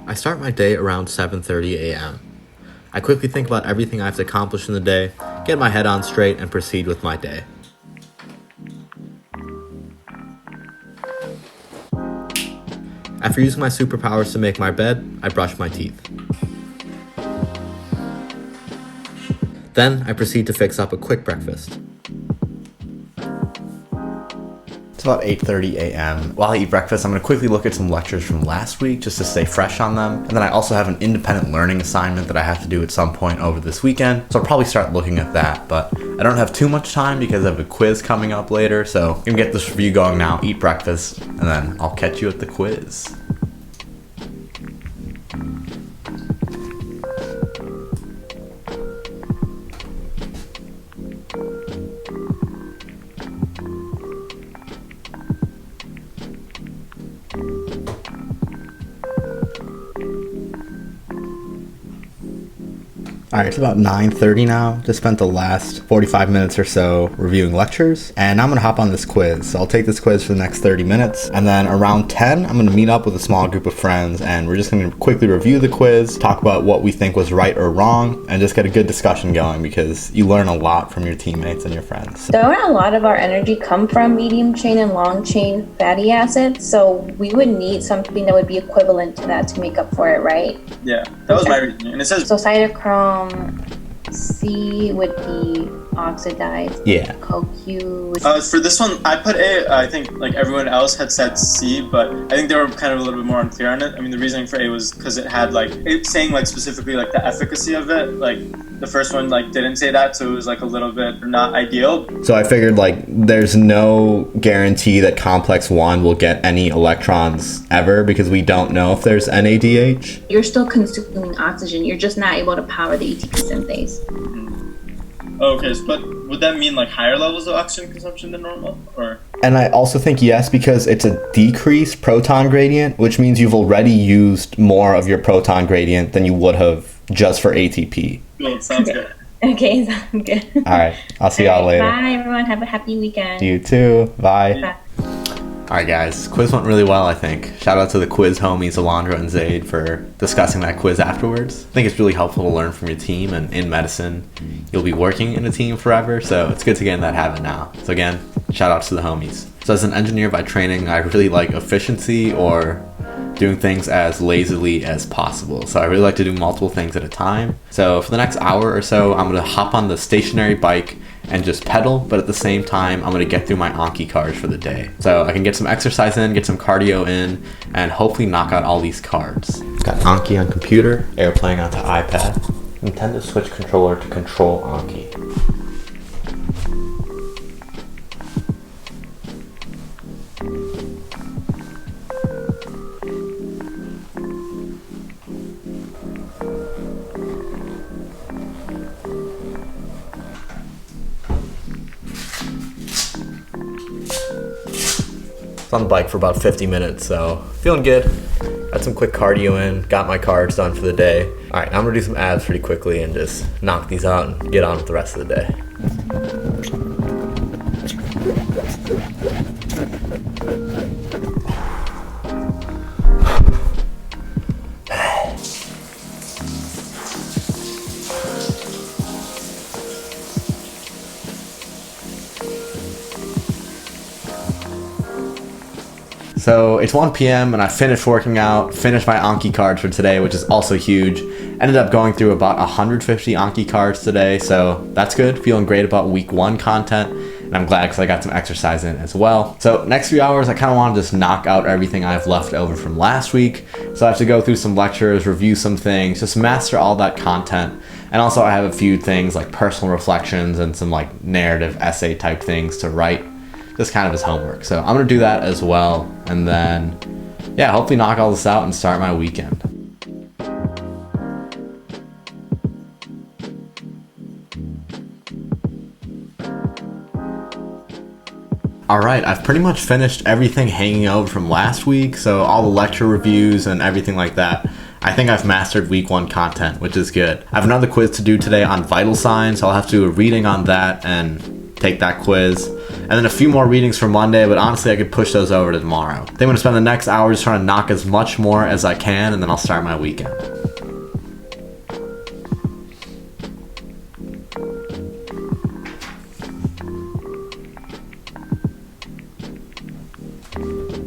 I start my day around 7:30 a.m. I quickly think about everything I have to accomplish in the day, get my head on straight, and proceed with my day. After using my superpowers to make my bed, I brush my teeth. Then I proceed to fix up a quick breakfast. It's about 8:30 a.m. While I eat breakfast, I'm going to quickly look at some lectures from last week just to stay fresh on them. And then I also have an independent learning assignment that I have to do at some point over this weekend. So I'll probably start looking at that, but I don't have too much time because I have a quiz coming up later. So I'm going to get this review going now, eat breakfast, and then I'll catch you at the quiz. Alright, it's about 9:30 now. Just spent the last 45 minutes or so reviewing lectures, and I'm going to hop on this quiz. So I'll take this quiz for the next 30 minutes, and then around 10, I'm going to meet up with a small group of friends, and we're just going to quickly review the quiz, talk about what we think was right or wrong, and just get a good discussion going because you learn a lot from your teammates and your friends. Don't a lot of our energy come from medium chain and long chain fatty acids? So we would need something that would be equivalent to that to make up for it, right? Yeah, that was my reasoning. And it says So cytochrome C would be oxidized. Yeah. CoQ. for this one, I put A. I think like everyone else had said C, but I think they were kind of a little bit more unclear on it. I mean, the reasoning for A was because it had like it's saying like specifically like the efficacy of it. Like the first one like didn't say that, so it was like a little bit not ideal. So I figured like there's no guarantee that complex 1 will get any electrons ever because we don't know if there's NADH. You're still consuming oxygen. You're just not able to power the ATP synthase. Okay, but would that mean like higher levels of oxygen consumption than normal, or? And I also think yes, because it's a decreased proton gradient, which means you've already used more of your proton gradient than you would have just for ATP. Cool, sounds good. Okay, sounds good. All right, I'll see y'all later. Bye, everyone. Have a happy weekend. You too. Bye. Bye. Alright guys, quiz went really well, I think. Shout out to the quiz homies, Alondra and Zaid, for discussing that quiz afterwards. I think it's really helpful to learn from your team, and in medicine, you'll be working in a team forever, so it's good to get in that habit now. So again, shout outs to the homies. So as an engineer by training, I really like efficiency or doing things as lazily as possible. So I really like to do multiple things at a time. So for the next hour or so, I'm going to hop on the stationary bike and just pedal, but at the same time, I'm going to get through my Anki cards for the day. So I can get some exercise in, get some cardio in, and hopefully knock out all these cards. Got Anki on computer, Airplaying onto iPad, Nintendo Switch controller to control Anki. On the bike for about 50 minutes, so feeling good. Got some quick cardio in, got my cards done for the day. All right, I'm gonna do some abs pretty quickly and just knock these out and get on with the rest of the day. So it's 1 p.m. and I finished working out, finished my Anki cards for today, which is also huge. Ended up going through about 150 Anki cards today, so that's good. Feeling great about week 1 content, and I'm glad because I got some exercise in as well. So next few hours, I kind of want to just knock out everything I've left over from last week. So I have to go through some lectures, review some things, just master all that content. And also I have a few things like personal reflections and some like narrative essay type things to write. Just kind of as homework. So I'm going to do that as well. And then, yeah, hopefully knock all this out and start my weekend. Alright, I've pretty much finished everything hanging over from last week. So all the lecture reviews and everything like that. I think I've mastered week 1 content, which is good. I have another quiz to do today on vital signs. So I'll have to do a reading on that and take that quiz, and then a few more readings for Monday, but honestly I could push those over to tomorrow. I think I'm gonna spend the next hour just trying to knock as much more as I can, and then I'll start my weekend.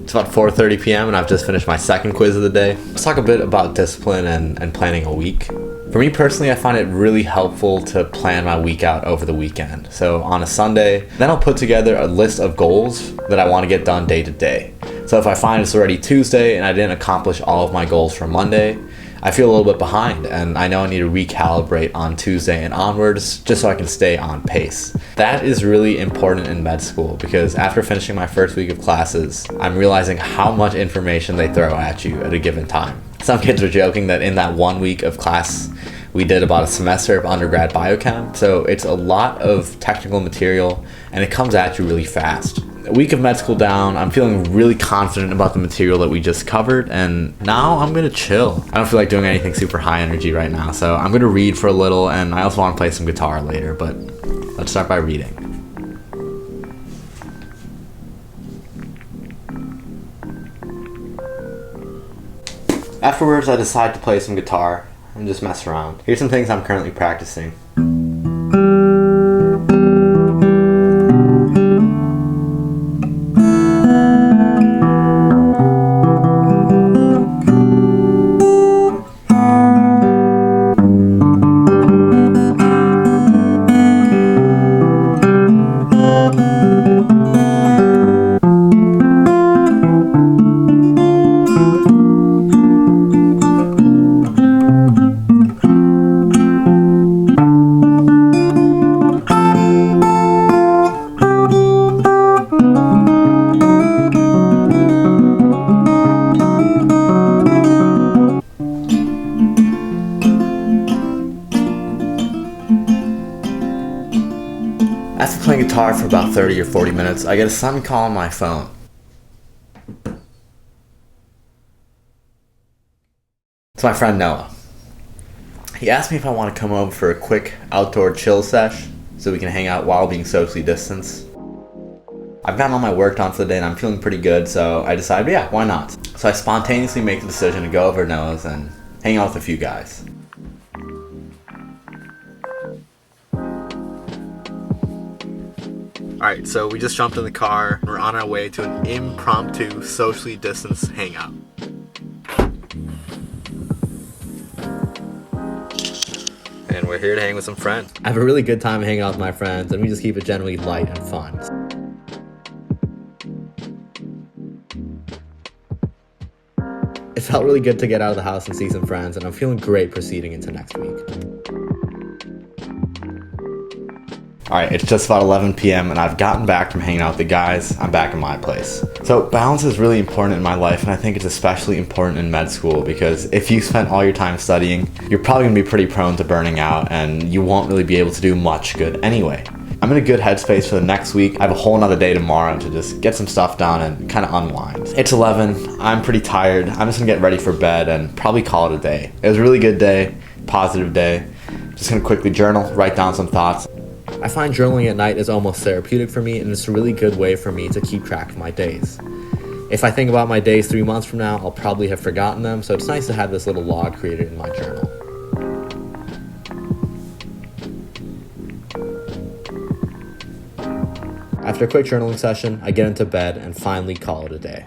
It's about 4:30 p.m. and I've just finished my second quiz of the day. Let's talk a bit about discipline and planning a week. For me personally, I find it really helpful to plan my week out over the weekend. So on a Sunday, then I'll put together a list of goals that I want to get done day to day. So if I find it's already Tuesday and I didn't accomplish all of my goals for Monday, I feel a little bit behind, and I know I need to recalibrate on Tuesday and onwards just so I can stay on pace. That is really important in med school because after finishing my first week of classes, I'm realizing how much information they throw at you at a given time. Some kids are joking that in that 1 week of class, we did about a semester of undergrad biochem, so it's a lot of technical material and it comes at you really fast. A week of med school down, I'm feeling really confident about the material that we just covered, and now I'm gonna chill. I don't feel like doing anything super high energy right now, so I'm gonna read for a little, and I also want to play some guitar later, but let's start by reading. Afterwards, I decide to play some guitar and just mess around. Here's some things I'm currently practicing. After playing guitar for about 30 or 40 minutes, I get a sudden call on my phone. It's my friend Noah. He asked me if I want to come over for a quick outdoor chill sesh so we can hang out while being socially distanced. I've gotten all my work done for the day and I'm feeling pretty good, so I decided, yeah, why not? So I spontaneously make the decision to go over to Noah's and hang out with a few guys. Alright, so we just jumped in the car. We're on our way to an impromptu, socially distanced hangout. And we're here to hang with some friends. I have a really good time hanging out with my friends, and we just keep it generally light and fun. It felt really good to get out of the house and see some friends, and I'm feeling great proceeding into next week. Alright, it's just about 11 p.m. and I've gotten back from hanging out with the guys. I'm back in my place. So balance is really important in my life, and I think it's especially important in med school because if you spend all your time studying, you're probably going to be pretty prone to burning out and you won't really be able to do much good anyway. I'm in a good headspace for the next week. I have a whole nother day tomorrow to just get some stuff done and kind of unwind. It's 11. I'm pretty tired. I'm just going to get ready for bed and probably call it a day. It was a really good day, positive day. Just going to quickly journal, write down some thoughts. I find journaling at night is almost therapeutic for me, and it's a really good way for me to keep track of my days. If I think about my days 3 months from now, I'll probably have forgotten them, so it's nice to have this little log created in my journal. After a quick journaling session, I get into bed and finally call it a day.